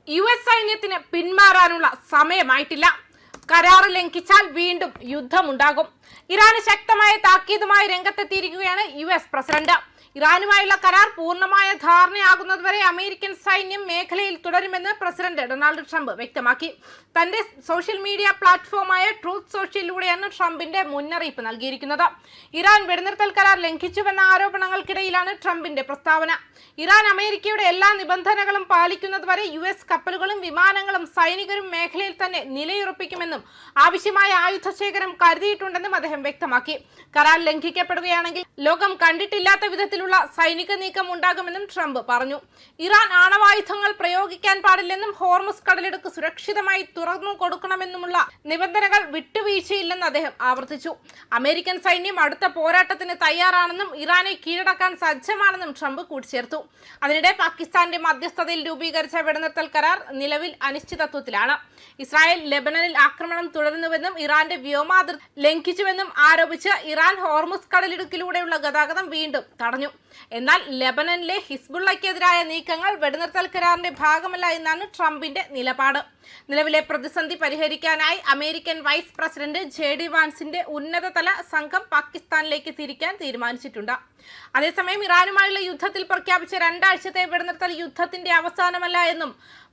US സൈന്യത്തിന് പിന്മാറാനുള്ള സമയമായിട്ടില്ല. കരാർ ലംഘിച്ചാൽ വീണ്ടും യുദ്ധമുണ്ടാകും. ഇറാന് ശക്തമായ താക്കീതുമായി രംഗത്തെത്തിയിരിക്കുകയാണ് യുഎസ് പ്രസിഡന്റ്. ഇറാനുമായുള്ള കരാർ പൂർണ്ണമായ ധാരണയാകുന്നതുവരെ അമേരിക്കൻ സൈന്യം മേഖലയിൽ തുടരുമെന്ന് പ്രസിഡന്റ് ഡൊണാൾഡ് ട്രംപ് വ്യക്തമാക്കി. തന്റെ സോഷ്യൽ മീഡിയ പ്ലാറ്റ്ഫോമായ ട്രൂത്ത് സോഷ്യലിലൂടെയാണ് ട്രംപിന്റെ മുന്നറിയിപ്പ് നൽകിയിരിക്കുന്നത്. ഇറാൻ വെടിനിർത്തൽ കരാർ ലംഘിച്ചുവെന്ന ആരോപണങ്ങൾക്കിടയിലാണ് ട്രംപിന്റെ പ്രസ്താവന. ഇറാൻ അമേരിക്കയുടെ എല്ലാ നിബന്ധനകളും പാലിക്കുന്നതുവരെ യുഎസ് കപ്പലുകളും വിമാനങ്ങളും സൈനികരും മേഖലയിൽ തന്നെ നിലയുറപ്പിക്കുമെന്നും ആവശ്യമായ ആയുധശേഖരം കരുതിയിട്ടുണ്ടെന്നും അദ്ദേഹം വ്യക്തമാക്കി. കരാർ ലംഘിക്കപ്പെടുകയാണെങ്കിൽ ലോകം കണ്ടിട്ടില്ലാത്ത വിധത്തിലുള്ള സൈനിക നീക്കം ഉണ്ടാകുമെന്നും ട്രംപ് പറഞ്ഞു. ഇറാൻ ആണവായുധങ്ങൾ പ്രയോഗിക്കാൻ പാടില്ലെന്നും ഹോർമുസ് കടലിടുക്ക് സുരക്ഷിതമായി തുറന്നു കൊടുക്കണമെന്നുമുള്ള നിബന്ധനകൾ വിട്ടുവീഴ്ചയില്ലെന്ന് അദ്ദേഹം ആവർത്തിച്ചു. അമേരിക്കൻ സൈന്യം അടുത്ത പോരാട്ടത്തിന് തയ്യാറാണെന്നും ഇറാനെ കീഴടക്കാൻ സജ്ജമാണെന്നും ട്രംപ് കൂട്ടിച്ചേർത്തു. അതിനിടെ പാകിസ്ഥാന്റെ മധ്യസ്ഥതയിൽ രൂപീകരിച്ച വെടിനിർത്തൽ കരാർ നിലവിൽ അനിശ്ചിതത്വത്തിലാണ്. ഇസ്രായേൽ ലെബനനിൽ ആക്രമണം തുടരുന്നുവെന്നും ഇറാന്റെ വ്യോമാതിർത്തി ലംഘിച്ചുവെന്നും ആരോപിച്ച് ഇറാൻ ഹോർമുസ് കടലിടുക്കിലൂടെയുള്ള ഗതാഗതം വീണ്ടും തടഞ്ഞു. എന്നാൽ ലെബനനിലെ ഹിസ്ബുള്ളയ്ക്കെതിരായ നീക്കങ്ങൾ വെടിനിർത്തൽ കരാറിന്റെ ഭാഗമല്ല എന്നാണ് ട്രംപിന്റെ നിലപാട്. നിലവിലെ പ്രതിസന്ധി പരിഹരിക്കാനായി അമേരിക്കൻ വൈസ് പ്രസിഡന്റ് ജെഡി വാൻസിന്റെ ഉന്നതതല സംഘം പാകിസ്ഥാനിലേക്ക് തിരിക്കാൻ തീരുമാനിച്ചിട്ടുണ്ട്. അതേസമയം ഇറാനുമായുള്ള യുദ്ധത്തിൽ പ്രഖ്യാപിച്ച 2 ആഴ്ചത്തെ വെടിനിർത്തൽ യുദ്ധത്തിന്റെ അവസാനമല്ല എന്നും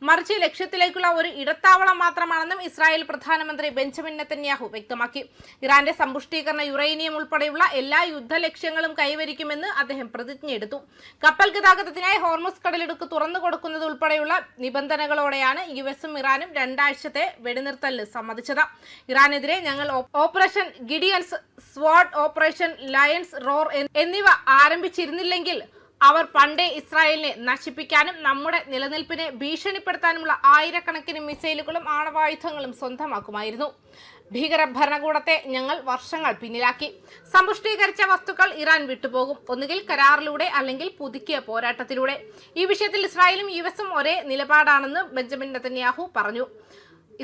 മറിച്ച് ലക്ഷ്യത്തിലേക്കുള്ള ഒരു ഇടത്താവളം മാത്രമാണെന്നും ഇസ്രായേൽ പ്രധാനമന്ത്രി ബെഞ്ചമിൻ നെതന്യാഹു വ്യക്തമാക്കി. ഇറാന്റെ സമ്പുഷ്ടീകരണ യുറേനിയം ഉൾപ്പെടെയുള്ള എല്ലാ യുദ്ധ ലക്ഷ്യങ്ങളും കൈവരിക്കുമെന്ന് അദ്ദേഹം പ്രതിജ്ഞയെടുത്തു. കപ്പൽ ഗതാഗതത്തിനായി ഹോർമുസ് കടലിടുക്ക് തുറന്നു കൊടുക്കുന്നത് ഉൾപ്പെടെയുള്ള നിബന്ധനകളോടെയാണ് യുഎസും ഇറാനും 2 ആഴ്ചത്തെ വെടിനിർത്തലിന് സമ്മതിച്ചത്. ഇറാനെതിരെ ഞങ്ങൾ ഓപ്പറേഷൻ ഗിഡിയൻസ്, സ്വാഡ്, ഓപ്പറേഷൻ ലയൺസ് റോർ എന്നിവ ആരംഭിച്ചിരുന്നില്ലെങ്കിൽ അവർ പണ്ടേ ഇസ്രായേലിനെ നശിപ്പിക്കാനും നമ്മുടെ നിലനിൽപ്പിനെ ഭീഷണിപ്പെടുത്താനുമുള്ള ആയിരക്കണക്കിന് മിസൈലുകളും ആണവായുധങ്ങളും സ്വന്തമാക്കുമായിരുന്നു. ഭീകര ഭരണകൂടത്തെ ഞങ്ങൾ വർഷങ്ങൾ പിന്നിലാക്കി. സമ്പുഷ്ടീകരിച്ച വസ്തുക്കൾ ഇറാൻ വിട്ടുപോകും, ഒന്നുകിൽ കരാറിലൂടെ അല്ലെങ്കിൽ പുതുക്കിയ പോരാട്ടത്തിലൂടെ. ഈ വിഷയത്തിൽ ഇസ്രായേലും യുഎസും ഒരേ നിലപാടാണെന്ന് ബെഞ്ചമിൻ നെതന്യാഹു പറഞ്ഞു.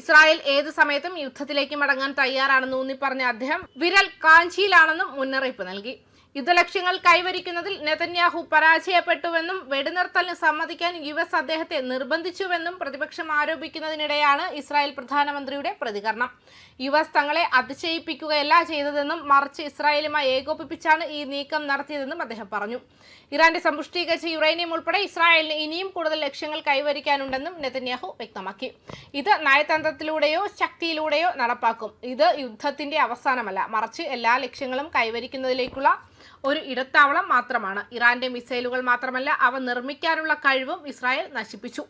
ഇസ്രായേൽ ഏത് സമയത്തും യുദ്ധത്തിലേക്ക് മടങ്ങാൻ തയ്യാറാണെന്ന് ഊന്നിപ്പറഞ്ഞ അദ്ദേഹം വിരൽ കാഞ്ചിയിലാണെന്നും മുന്നറിയിപ്പ് നൽകി. യുദ്ധലക്ഷ്യങ്ങൾ കൈവരിക്കുന്നതിൽ നെതന്യാഹു പരാജയപ്പെട്ടുവെന്നും വെടിനിർത്തലിന് സമ്മതിക്കാൻ യുഎസ് അദ്ദേഹത്തെ നിർബന്ധിച്ചുവെന്നും പ്രതിപക്ഷം ആരോപിക്കുന്നതിനിടെയാണ് ഇസ്രായേൽ പ്രധാനമന്ത്രിയുടെ പ്രതികരണം. യുഎസ് തങ്ങളെ അതിശയിപ്പിക്കുകയല്ല ചെയ്തതെന്നും മറിച്ച് ഇസ്രായേലുമായി ഏകോപിപ്പിച്ചാണ് ഈ നീക്കം നടത്തിയതെന്നും അദ്ദേഹം പറഞ്ഞു. ഇറാന്റെ സമ്പുഷ്ടീകരിച്ച യുറേനിയം ഉൾപ്പെടെ ഇസ്രായേലിന് ഇനിയും കൂടുതൽ ലക്ഷ്യങ്ങൾ കൈവരിക്കാനുണ്ടെന്നും നെതന്യാഹു വ്യക്തമാക്കി. ഇത് നയതന്ത്രത്തിലൂടെയോ ശക്തിയിലൂടെയോ നടപ്പാക്കും. ഇത് യുദ്ധത്തിന്റെ അവസാനമല്ല, മറിച്ച് എല്ലാ ലക്ഷ്യങ്ങളും കൈവരിക്കുന്നതിലേക്കുള്ള ഒരു ഇടത്താവളം മാത്രമാണ്. ഇറാന്റെ മിസൈലുകൾ മാത്രമല്ല, അവ നിർമ്മിക്കാനുള്ള കഴിവും ഇസ്രായേൽ നശിപ്പിച്ചു.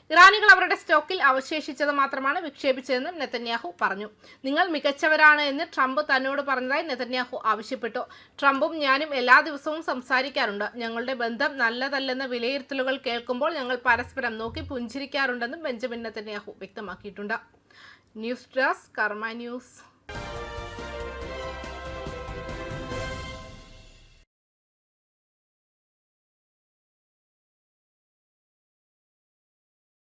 ഇറാനികൾ അവരുടെ സ്റ്റോക്കിൽ അവശേഷിച്ചത് മാത്രമാണ് വിക്ഷേപിച്ചതെന്നും നെതന്യാഹു പറഞ്ഞു. നിങ്ങൾ മികച്ചവരാണ് എന്ന് ട്രംപ് തന്നോട് പറഞ്ഞതായി നെതന്യാഹു ആവശ്യപ്പെട്ടു. ട്രംപും ഞാനും എല്ലാ ദിവസവും സംസാരിക്കാറുണ്ട്. ഞങ്ങളുടെ ബന്ധം നല്ലതല്ലെന്ന വിലയിരുത്തലുകൾ കേൾക്കുമ്പോൾ ഞങ്ങൾ പരസ്പരം നോക്കി പുഞ്ചിരിക്കാറുണ്ടെന്നും ബെഞ്ചമിൻ നെതന്യാഹു വ്യക്തമാക്കിയിട്ടുണ്ട്. ന്യൂസ് ഡെസ്ക് കർമ്മ ന്യൂസ്.